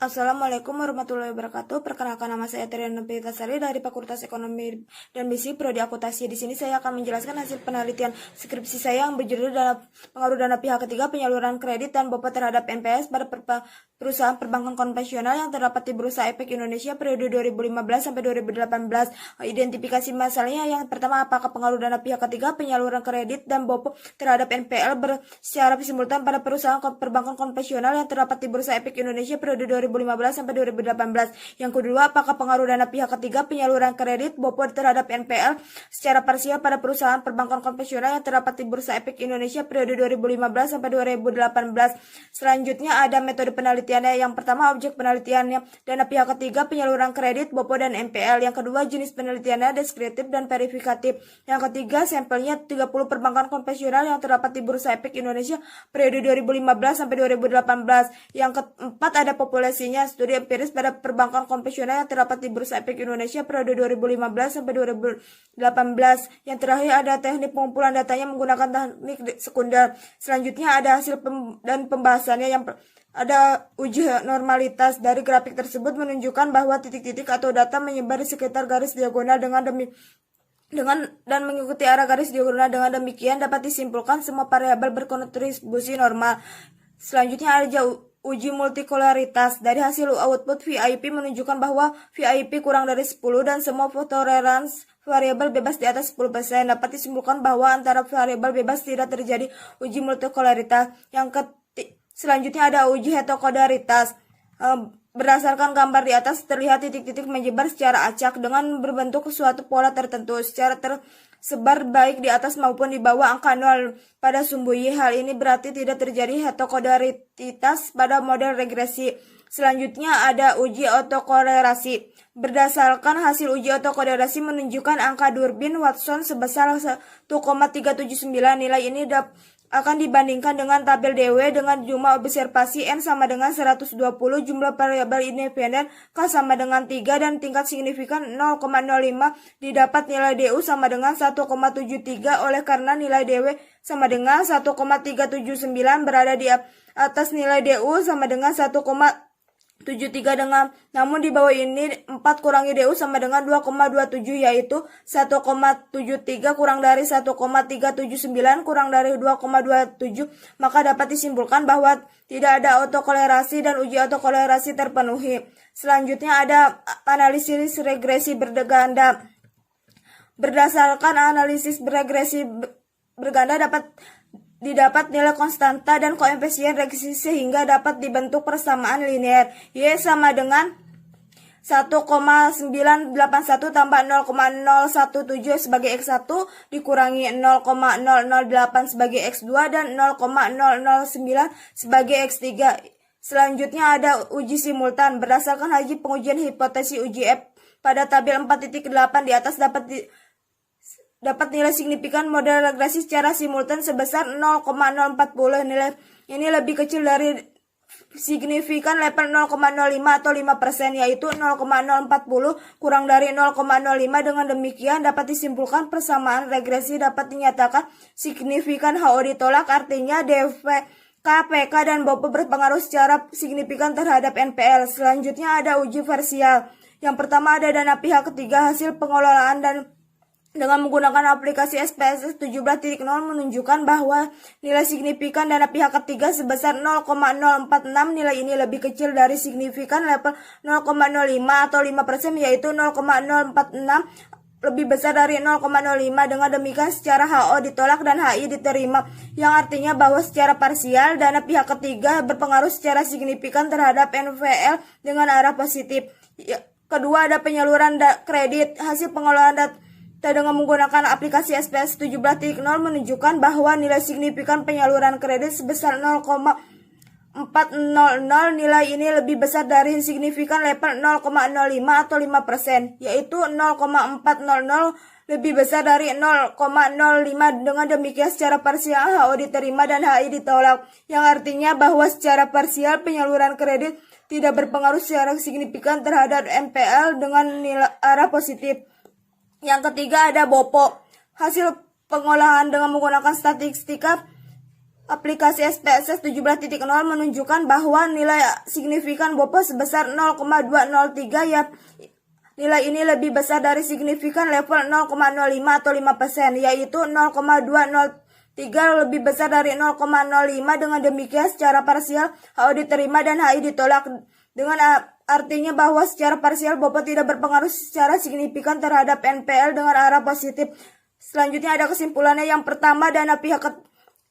Assalamualaikum warahmatullahi wabarakatuh. Perkenalkan, nama saya Triana Pitasari dari Fakultas Ekonomi dan Bisnis Prodi Akuntansi. Di sini saya akan menjelaskan hasil penelitian skripsi saya yang berjudul pengaruh dana pihak ketiga penyaluran kredit dan bobot terhadap NPS pada perusahaan perbankan konvensional yang terdapat di Bursa Efek Indonesia periode 2015 sampai 2018. Identifikasi masalahnya yang pertama, apakah pengaruh dana pihak ketiga penyaluran kredit dan bobot terhadap NPL secara simultan pada perusahaan perbankan konvensional yang terdapat di Bursa Efek Indonesia periode 2015 sampai 2018. Yang kedua, apakah pengaruh dana pihak ketiga penyaluran kredit bobot terhadap NPL secara parsial pada perusahaan perbankan konvensional yang terdapat di Bursa Efek Indonesia periode 2015 sampai 2018. Selanjutnya ada metode penelitiannya. Yang pertama, objek penelitiannya dana pihak ketiga penyaluran kredit bobot dan NPL. Yang kedua, jenis penelitiannya deskriptif dan verifikatif. Yang ketiga, sampelnya 30 perbankan konvensional yang terdapat di Bursa Efek Indonesia periode 2015 sampai 2018. Yang keempat, ada populasinya, studi empiris pada perbankan konvensional yang terdapat di Bursa Efek Indonesia periode 2015 sampai 2018. Yang terakhir ada teknik pengumpulan datanya menggunakan teknik sekunder. Selanjutnya ada hasil dan pembahasannya. Yang ada uji normalitas. Dari grafik tersebut menunjukkan bahwa titik-titik atau data menyebar di sekitar garis diagonal dan mengikuti arah garis diagonal. Dengan demikian dapat disimpulkan semua variabel berkontribusi normal. Selanjutnya ada uji multikolaritas. Dari hasil output VIP menunjukkan bahwa VIP kurang dari 10 dan semua tolerans variabel bebas di atas 10%. Dapat disimpulkan bahwa antara variabel bebas tidak terjadi uji multikolaritas. Selanjutnya ada uji heterokodaritas. Berdasarkan gambar di atas terlihat titik-titik menyebar secara acak dengan berbentuk suatu pola tertentu secara tersebar baik di atas maupun di bawah angka 0 pada sumbu Y. Hal ini berarti tidak terjadi heterokodaritas pada model regresi. Selanjutnya ada uji autokorelasi. Berdasarkan hasil uji autokorelasi menunjukkan angka Durbin-Watson sebesar 1,379. Nilai ini akan dibandingkan dengan tabel DW dengan jumlah observasi N sama dengan 120, jumlah variabel independen K sama dengan 3, dan tingkat signifikan 0,05. Didapat nilai DU sama dengan 1,73. Oleh karena nilai DW sama dengan 1,379 berada di atas nilai DU sama dengan 1,73 namun di bawah ini 4 kurangi DU sama dengan 2,27, yaitu 1,73 kurang dari 1,379 kurang dari 2,27, maka dapat disimpulkan bahwa tidak ada autokolerasi dan uji autokolerasi terpenuhi. Selanjutnya ada analisis regresi berganda. Berdasarkan analisis regresi berganda didapat nilai konstanta dan koefisien regresi sehingga dapat dibentuk persamaan linear. Y sama dengan 1,981 tambah 0,017 sebagai X1 dikurangi 0,008 sebagai X2 dan 0,009 sebagai X3. Selanjutnya ada uji simultan. Berdasarkan hasil pengujian hipotesis uji F pada tabel 4.8 di atas dapat nilai signifikan model regresi secara simultan sebesar 0,040. Nilai ini lebih kecil dari signifikan level 0,05 atau 5%, yaitu 0,040 kurang dari 0,05. Dengan demikian dapat disimpulkan persamaan regresi dapat dinyatakan signifikan HO ditolak, artinya DV, KPK dan BOPO berpengaruh secara signifikan terhadap NPL. Selanjutnya ada uji parsial. Yang pertama ada dana pihak ketiga. Hasil pengelolaan dan dengan menggunakan aplikasi SPSS 17.0 menunjukkan bahwa nilai signifikan dana pihak ketiga sebesar 0,046. Nilai ini lebih kecil dari signifikan level 0,05 atau 5%, yaitu 0,046, lebih besar dari 0,05. Dengan demikian secara HO ditolak dan HI diterima, yang artinya bahwa secara parsial dana pihak ketiga berpengaruh secara signifikan terhadap NPL dengan arah positif. Kedua ada penyaluran kredit. Hasil pengelolaan data dengan menggunakan aplikasi SPS 17.0 menunjukkan bahwa nilai signifikan penyaluran kredit sebesar 0,400. Nilai ini lebih besar dari signifikan level 0,05 atau 5%, yaitu 0,400, lebih besar dari 0,05. Dengan demikian secara parsial HO diterima dan HI ditolak, yang artinya bahwa secara parsial penyaluran kredit tidak berpengaruh secara signifikan terhadap NPL dengan nilai arah positif. Yang ketiga ada BOPO. Hasil pengolahan dengan menggunakan statistika Aplikasi SPSS 17.0 menunjukkan bahwa nilai signifikan BOPO sebesar 0,203 ya. Nilai ini lebih besar dari signifikan level 0,05 atau 5%, yaitu 0,203 lebih besar dari 0,05. Dengan demikian secara parsial HO diterima dan HI ditolak. Dengan artinya bahwa secara parsial BOPO tidak berpengaruh secara signifikan terhadap NPL dengan arah positif. Selanjutnya ada kesimpulannya. Yang pertama,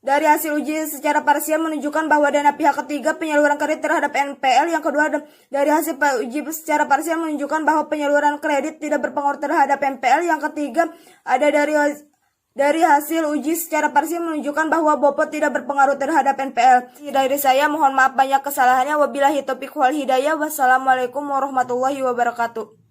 dari hasil uji secara parsial menunjukkan bahwa dana pihak ketiga penyaluran kredit terhadap NPL. Yang kedua, dari hasil uji secara parsial menunjukkan bahwa penyaluran kredit tidak berpengaruh terhadap NPL. Yang ketiga, ada dari hasil uji secara parsial menunjukkan bahwa BOPO tidak berpengaruh terhadap NPL. Dari saya, mohon maaf banyak kesalahannya. Wabillahi taufiq wal hidayah. Wassalamualaikum warahmatullahi wabarakatuh.